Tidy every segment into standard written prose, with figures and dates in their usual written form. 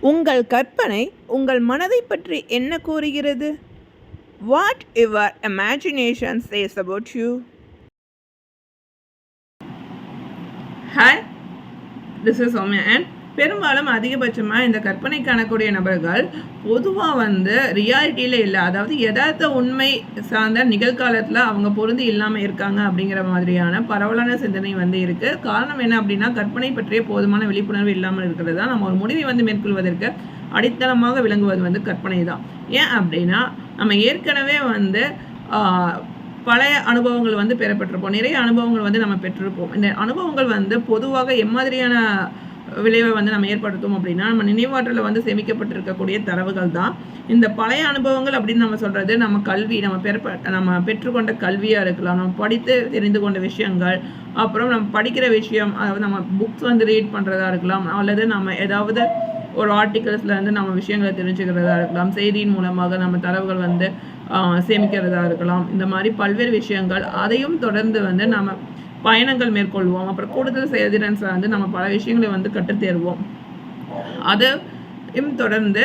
உங்கள் கற்பனை உங்கள் மனதை பற்றி என்ன கூறுகிறது? What your imagination says about you? Hi, this is Soumya and பெரும்பாலும் அதிகபட்சமாக இந்த கற்பனை காணக்கூடிய நபர்கள் பொதுவாக ரியாலிட்டியில் இல்லை, அதாவது யதார்த்த உண்மை சார்ந்த நிகழ்காலத்தில் அவங்க பொருந்தி இல்லாமல் இருக்காங்க அப்படிங்கிற மாதிரியான பரவலான சிந்தனை இருக்குது. காரணம் என்ன அப்படின்னா, கற்பனை பற்றிய போதுமான விழிப்புணர்வு இல்லாமல் இருக்கிறது தான். நம்ம ஒரு முடிவை மேற்கொள்வதற்கு அடித்தளமாக விளங்குவது கற்பனை தான். ஏன் அப்படின்னா, நம்ம ஏற்கனவே பழைய அனுபவங்கள் பெறப்பட்டிருப்போம், நிறைய அனுபவங்கள் நம்ம பெற்றிருப்போம். இந்த அனுபவங்கள் பொதுவாக எம்மாதிரியான விளைவை நம்ம ஏற்படுத்தும் அப்படின்னா, நம்ம நினைவாற்றலில் சேமிக்கப்பட்டிருக்கக்கூடிய தரவுகள் தான் இந்த பழைய அனுபவங்கள் அப்படின்னு நம்ம சொல்கிறது. நம்ம கல்வி, நம்ம பெற்றுக்கொண்ட கல்வியாக இருக்கலாம், நம்ம படித்து தெரிந்து கொண்ட விஷயங்கள், அப்புறம் நம்ம படிக்கிற விஷயம், அதாவது நம்ம புக்ஸ் ரீட் பண்ணுறதா இருக்கலாம், அல்லது நம்ம ஏதாவது ஒரு ஆர்டிகல்ஸ்லேருந்து நம்ம விஷயங்களை தெரிஞ்சுக்கிறதா இருக்கலாம், செய்தியின் மூலமாக நம்ம தரவுகள் சேமிக்கிறதா இருக்கலாம். இந்த மாதிரி பல்வேறு விஷயங்கள். அதையும் தொடர்ந்து நம்ம பயணங்கள் மேற்கொள்வோம். அப்புறம் கூடுதல் செயல்திறன்ஸை நம்ம பல விஷயங்களை கற்றுத்தேர்வோம். அதையும் தொடர்ந்து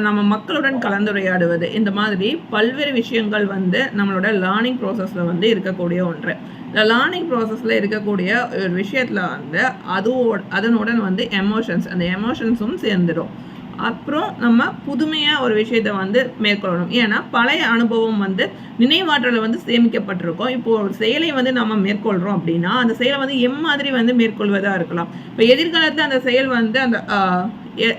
நம்ம மக்களுடன் கலந்துரையாடுவது, இந்த மாதிரி பல்வேறு விஷயங்கள் நம்மளோட லேர்னிங் ப்ராசஸில் இருக்கக்கூடிய ஒன்று. இந்த லேர்னிங் ப்ராசஸில் இருக்கக்கூடிய ஒரு விஷயத்தில் அதனுடன் எமோஷன்ஸ், அந்த எமோஷன்ஸும் சேர்ந்துடும். அப்புறம் நம்ம புதுமையாக ஒரு விஷயத்தை மேற்கொள்ளணும். ஏன்னா பழைய அனுபவம் நினைவாற்றலில் சேமிக்கப்பட்டிருக்கோம். இப்போது ஒரு செயலை நம்ம மேற்கொள்கிறோம் அப்படின்னா, அந்த செயலை எம்மாதிரி மேற்கொள்வதாக இருக்கலாம். இப்போ எதிர்காலத்தில் அந்த செயல் அந்த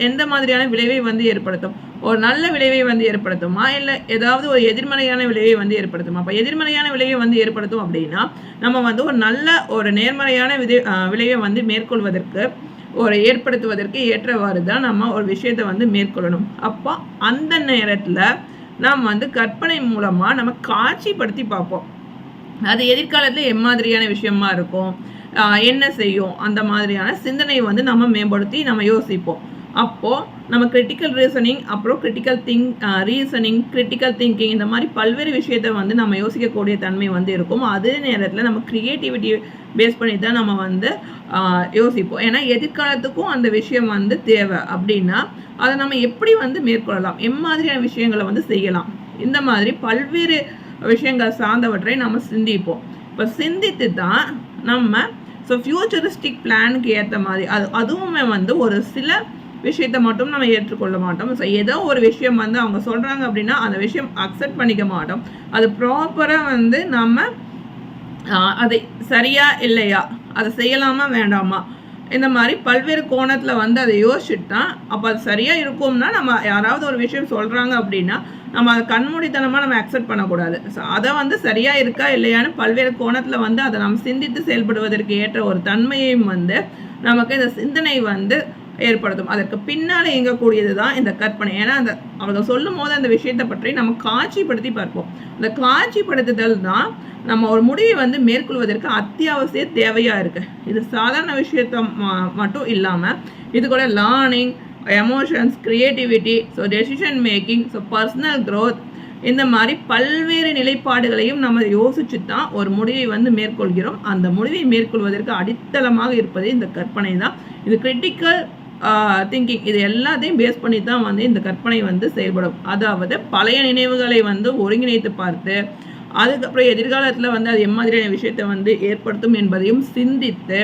எந்த மாதிரியான விளைவை ஏற்படுத்தும்? ஒரு நல்ல விளைவை ஏற்படுத்துமா, இல்லை ஏதாவது ஒரு எதிர்மறையான விளைவை ஏற்படுத்துமா? அப்போ எதிர்மறையான விளைவை ஏற்படுத்தும் அப்படின்னா, நம்ம ஒரு நல்ல ஒரு நேர்மறையான விளைவை மேற்கொள்வதற்கு ஏற்படுத்துவதற்கு ஏற்றவாறு தான் நம்ம ஒரு விஷயத்தை மேற்கொள்ளணும். அப்போ அந்த நேரத்தில் நாம் கற்பனை மூலமாக நம்ம காட்சிப்படுத்தி பார்ப்போம். அது எதிர்காலத்தில் எம்மாதிரியான விஷயமா இருக்கும், என்ன செய்யும், அந்த மாதிரியான சிந்தனை நம்ம மேம்படுத்தி நம்ம யோசிப்போம். அப்போது நம்ம கிரிட்டிக்கல் ரீசனிங், அப்புறம் கிரிட்டிக்கல் திங்கிங், இந்த மாதிரி பல்வேறு விஷயத்தை நம்ம யோசிக்கக்கூடிய தன்மை இருக்கும். அதே நேரத்தில் நம்ம க்ரியேட்டிவிட்டி பேஸ் பண்ணி தான் நம்ம யோசிப்போம். ஏன்னா எதிர்காலத்துக்கும் அந்த விஷயம் தேவை அப்படின்னா, அதை நம்ம எப்படி மேற்கொள்ளலாம், எம்மாதிரியான விஷயங்களை செய்யலாம், இந்த மாதிரி பல்வேறு விஷயங்கள் சார்ந்தவற்றை நம்ம சிந்திப்போம். இப்போ சிந்தித்து தான் நம்ம ஃபியூச்சரிஸ்டிக் பிளானுக்கு ஏற்ற மாதிரி அதுவுமே ஒரு சில விஷயத்தை மட்டும் நம்ம ஏற்றுக்கொள்ள மாட்டோம். ஸோ ஏதோ ஒரு விஷயம் அவங்க சொல்கிறாங்க அப்படின்னா அந்த விஷயம் அக்செப்ட் பண்ணிக்க மாட்டோம். அது ப்ராப்பராக நம்ம அதை சரியா இல்லையா, அதை செய்யலாமா வேண்டாமா, இந்த மாதிரி பல்வேறு கோணத்தில் அதை யோசிச்சுட்டா அப்போ அது சரியாக இருக்கும்னா, நம்ம யாராவது ஒரு விஷயம் சொல்கிறாங்க அப்படின்னா நம்ம அதை கண்மூடித்தனமாக நம்ம அக்செப்ட் பண்ணக்கூடாது. ஸோ அதை சரியாக இருக்கா இல்லையான்னு பல்வேறு கோணத்தில் அதை நம்ம சிந்தித்து செயல்படுவதற்கு ஏற்ற ஒரு தன்மையையும் நமக்கு இந்த சிந்தனை ஏற்படுத்தும். அதற்கு பின்னால் இயங்கக்கூடியது தான் இந்த கற்பனை. ஏன்னா அவர்கள் சொல்லும் போது அந்த விஷயத்தை பற்றி நம்ம காட்சிப்படுத்தி பார்ப்போம். அந்த காட்சிப்படுத்துதல் தான் நம்ம ஒரு முடிவை மேற்கொள்வதற்கு அத்தியாவசிய தேவையாக இருக்குது. இது சாதாரண விஷயத்த மட்டும் இல்லாமல் இது கூட learning, emotions, creativity, decision making, personal growth, இந்த மாதிரி பல்வேறு நிலைப்பாடுகளையும் நம்ம யோசிச்சு தான் ஒரு முடிவை மேற்கொள்கிறோம். அந்த முடிவை மேற்கொள்வதற்கு அடித்தளமாக இருப்பது இந்த கற்பனை தான். இது கிரிட்டிக்கல் திங்கிங், இது எல்லாத்தையும் பேஸ் பண்ணி தான் இந்த கற்பனை செயல்படும். அதாவது பழைய நினைவுகளை ஒருங்கிணைத்து பார்த்து, அதுக்கப்புறம் எதிர்காலத்தில் அது எம்மாதிரியான விஷயத்தை ஏற்படுத்தும் என்பதையும் சிந்தித்து,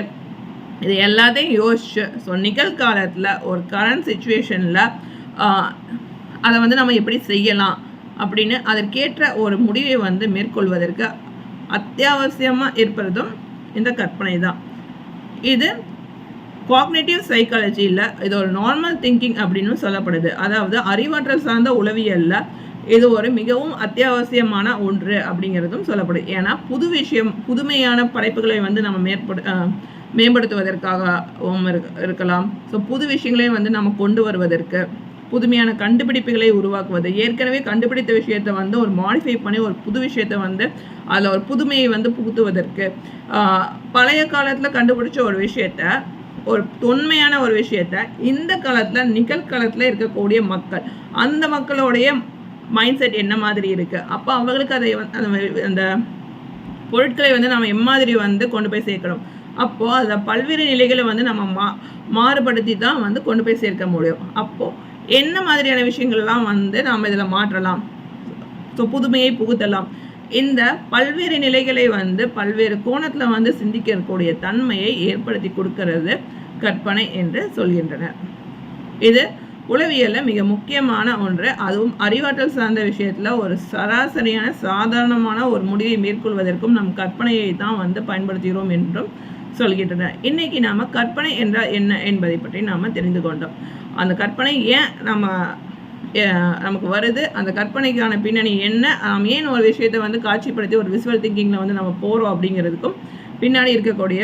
இது எல்லாத்தையும் யோசிச்சு நிகழ்காலத்தில் ஒரு கரண்ட் சுச்சுவேஷனில் அதை நம்ம எப்படி செய்யலாம் அப்படின்னு அதற்கேற்ற ஒரு முடிவை மேற்கொள்வதற்கு அத்தியாவசியமாக இருப்பதும் இந்த கற்பனை தான். இது காக்னிட்டிவ் சைக்காலஜியில் இது ஒரு நார்மல் திங்கிங் அப்படின்னு சொல்லப்படுது. அதாவது அறிவாற்றல் சார்ந்த உளவியலில் இது ஒரு மிகவும் அத்தியாவசியமான ஒன்று அப்படிங்கிறதும் சொல்லப்படுது. ஏன்னா புதுமையான படைப்புகளை நம்ம மேம்படுத்துவதற்காகவும் இருக்கலாம். ஸோ புது விஷயங்களையும் நம்ம கொண்டு வருவதற்கு, புதுமையான கண்டுபிடிப்புகளை உருவாக்குவது, ஏற்கனவே கண்டுபிடித்த விஷயத்தை ஒரு மாடிஃபை பண்ணி ஒரு புது விஷயத்தை அதில் ஒரு புதுமையை புகுத்துவதற்கு, பழைய காலத்தில் கண்டுபிடிச்ச ஒரு விஷயத்த, ஒரு தொன்மையான ஒரு விஷயத்த இந்த காலத்தில் நிகழ்காலத்தில் இருக்கக்கூடிய மக்கள், அந்த மக்களுடைய மைண்ட் செட் என்ன மாதிரி இருக்குது, அப்போ அவங்களுக்கு அதை அந்த பொருட்களை நம்ம எம்மாதிரி கொண்டு போய் சேர்க்கணும், அப்போது அதில் பல்வேறு நிலைகளை நம்ம மாறுபடுத்தி தான் கொண்டு போய் சேர்க்க முடியும். அப்போது என்ன மாதிரியான விஷயங்கள்லாம் வந்து நாம் இதில் மாற்றலாம், ஸோ புதுமையை புகுத்தலாம். இந்த பல்வேறு நிலைகளை வந்து பல்வேறு கோணத்தில் வந்து சிந்திக்கக்கூடிய தன்மையை ஏற்படுத்தி கொடுக்கிறது கற்பனை என்று சொல்கின்றனர். இது உளவியலில் மிக முக்கியமான ஒன்று. அதுவும் அறிவாற்றல் சார்ந்த விஷயத்தில் ஒரு சராசரியான சாதாரணமான ஒரு முடிவை மேற்கொள்வதற்கும் நம் கற்பனையை தான் வந்து பயன்படுத்துகிறோம் என்றும் சொல்கின்றனர். இன்னைக்கு நாம் கற்பனை என்றால் என்ன என்பதை பற்றி நாம் தெரிந்து கொண்டோம். அந்த கற்பனை ஏன் நமக்கு வருது, அந்த கற்பனைக்கான பின்னணி என்ன, நாம் ஏன் ஒரு விஷயத்தை வந்து காட்சிப்படுத்தி ஒரு விசுவல் திங்கிங்கில் வந்து நம்ம போகிறோம் அப்படிங்கிறதுக்கும் பின்னாடி இருக்கக்கூடிய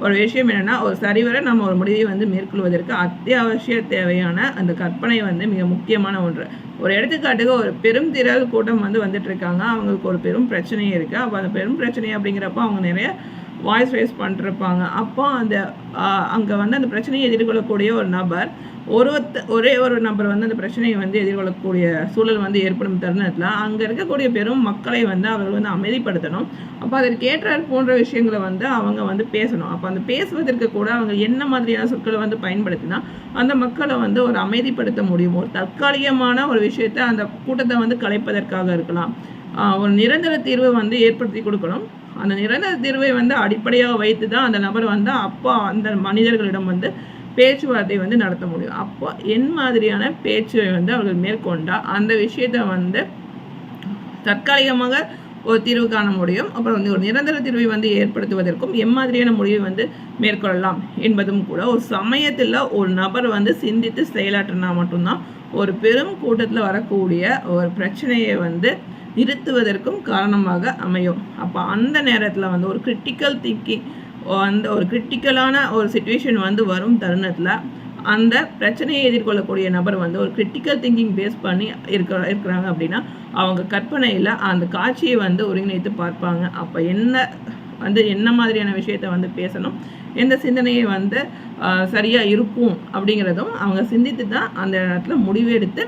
ஒரு விஷயம் என்னென்னா, ஒரு சரிவர நம்ம ஒரு முடிவை வந்து மேற்கொள்வதற்கு அத்தியாவசிய தேவையான அந்த கற்பனை வந்து மிக முக்கியமான ஒன்று. ஒரு எடுத்துக்காட்டுக்கு ஒரு பெரும் திரள் கூட்டம் வந்து வந்துட்டு இருக்காங்க, அவங்களுக்கு ஒரு பெரும் பிரச்சனையே இருக்குது. அப்போ அந்த பெரும் பிரச்சனை அப்படிங்கிறப்போ அவங்க நிறைய வாய்ஸ் ரைஸ் பண்ணிருப்பாங்க. அப்போ அங்கே வந்து அந்த பிரச்சனையை எதிர்கொள்ளக்கூடிய ஒரு நபர் ஒரே ஒரு நபர் வந்து அந்த பிரச்சனையை வந்து எதிர்கொள்ளக்கூடிய சூழல் வந்து ஏற்படும் தருணத்தில் அங்கே இருக்கக்கூடிய பெரும் மக்களை வந்து அவர்கள் வந்து அமைதிப்படுத்தணும். அப்போ அதற்கேற்ற போன்ற விஷயங்களை வந்து அவங்க வந்து பேசணும். அப்போ அந்த பேசுவதற்கு கூட அவங்க என்ன மாதிரியான சொற்களை வந்து பயன்படுத்தினா அந்த மக்களை வந்து ஒரு அமைதிப்படுத்த முடியும். ஒரு தற்காலிகமான ஒரு விஷயத்தை அந்த கூட்டத்தை வந்து கலைப்பதற்காக இருக்கலாம், ஒரு நிரந்தர தீர்வை வந்து ஏற்படுத்தி கொடுக்கணும். அந்த நிரந்தர தீர்வை வந்து அடிப்படையாக வைத்து தான் அந்த நபர் வந்து அப்போ அந்த மனிதர்களிடம் வந்து பேச்சுவார்த்தை வந்து நடத்த முடியும். அப்போ என் மாதிரியான பேச்சை வந்து அவர்கள் மேற்கொண்டால் அந்த விஷயத்தை வந்து தற்காலிகமாக ஒரு தீர்வு காண முடியும். அப்புறம் வந்து ஒரு நிரந்தர தீர்வை வந்து ஏற்படுத்துவதற்கும் எம்மாதிரியான முடிவை வந்து மேற்கொள்ளலாம் என்பதும் கூட ஒரு சமயத்தில் ஒரு நபர் வந்து சிந்தித்து செயலாற்றினா மட்டும்தான் ஒரு பெரும் கூட்டத்தில் வரக்கூடிய ஒரு பிரச்சனையை வந்து நிறுத்துவதற்கும் காரணமாக அமையும். அப்போ அந்த நேரத்தில் வந்து ஒரு கிரிட்டிக்கல் திங்கிங், அந்த ஒரு கிரிட்டிக்கலான ஒரு சிச்சுவேஷன் வந்து வரும் தருணத்தில் அந்த பிரச்சனையை எதிர்கொள்ளக்கூடிய நபர் வந்து ஒரு கிரிட்டிக்கல் திங்கிங் பேஸ் பண்ணி இருக்கிறாங்க அப்படின்னா அவங்க கற்பனையில் அந்த காட்சியை வந்து ஒருங்கிணைத்து பார்ப்பாங்க. அப்போ என்ன மாதிரியான விஷயத்தை வந்து பேசணும், எந்த சிந்தனையை வந்து சரியாக இருக்கும் அப்படிங்கிறதும் அவங்க சிந்தித்து தான் அந்த இடத்துல முடிவெடுத்து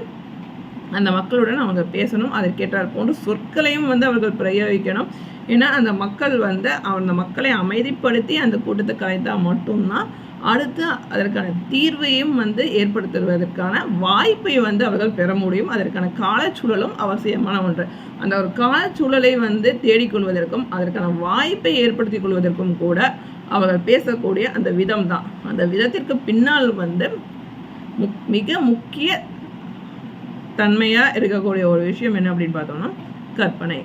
அந்த மக்களுடன் அவங்க பேசணும். அதற்கேற்றார் போன்ற சொற்களையும் வந்து அவர்கள் பிரயோகிக்கணும். ஏன்னா அந்த மக்கள் வந்து அந்த மக்களை அமைதிப்படுத்தி அந்த கூட்டத்தை கலைத்தால் மட்டும்தான் அடுத்து அதற்கான தீர்வையும் வந்து ஏற்படுத்துவதற்கான வாய்ப்பை வந்து அவர்கள் பெற முடியும். அதற்கான காலச்சூழலும் அவசியமான ஒன்று. அந்த ஒரு காலச்சூழலை வந்து தேடிக்கொள்வதற்கும் அதற்கான வாய்ப்பை ஏற்படுத்தி கொள்வதற்கும் கூட அவர்கள் பேசக்கூடிய அந்த விதம் தான். அந்த விதத்திற்கு பின்னால் வந்து மிக முக்கிய தன்மையாக இருக்கக்கூடிய ஒரு விஷயம் என்ன அப்படின்னு பார்த்தோம்னா கற்பனை.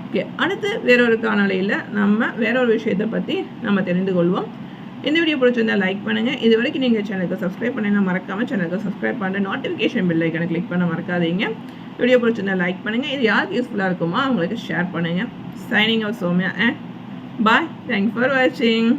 ஓகே, அடுத்து வேறொரு காணொளியில் நம்ம வேறொரு விஷயத்தை பற்றி நம்ம தெரிந்து கொள்வோம். இந்த வீடியோ பிடிச்சிருந்தால் லைக் பண்ணுங்கள். இது வரைக்கும் நீங்கள் சேனலுக்கு சப்ஸ்கிரைப் பண்ணி மறக்காமல் சேனலுக்கு சப்ஸ்கிரைப் பண்ண நோட்டிஃபிகேஷன் பெல் ஐக்கனை கிளிக் பண்ண மறக்காதீங்க. வீடியோ பிடிச்சிருந்தால் லைக் பண்ணுங்கள். இது யாருக்கு யூஸ்ஃபுல்லாக இருக்குமோ அவங்களுக்கு ஷேர் பண்ணுங்கள். Signing off Soumya and bye. Thanks for வாட்சிங்.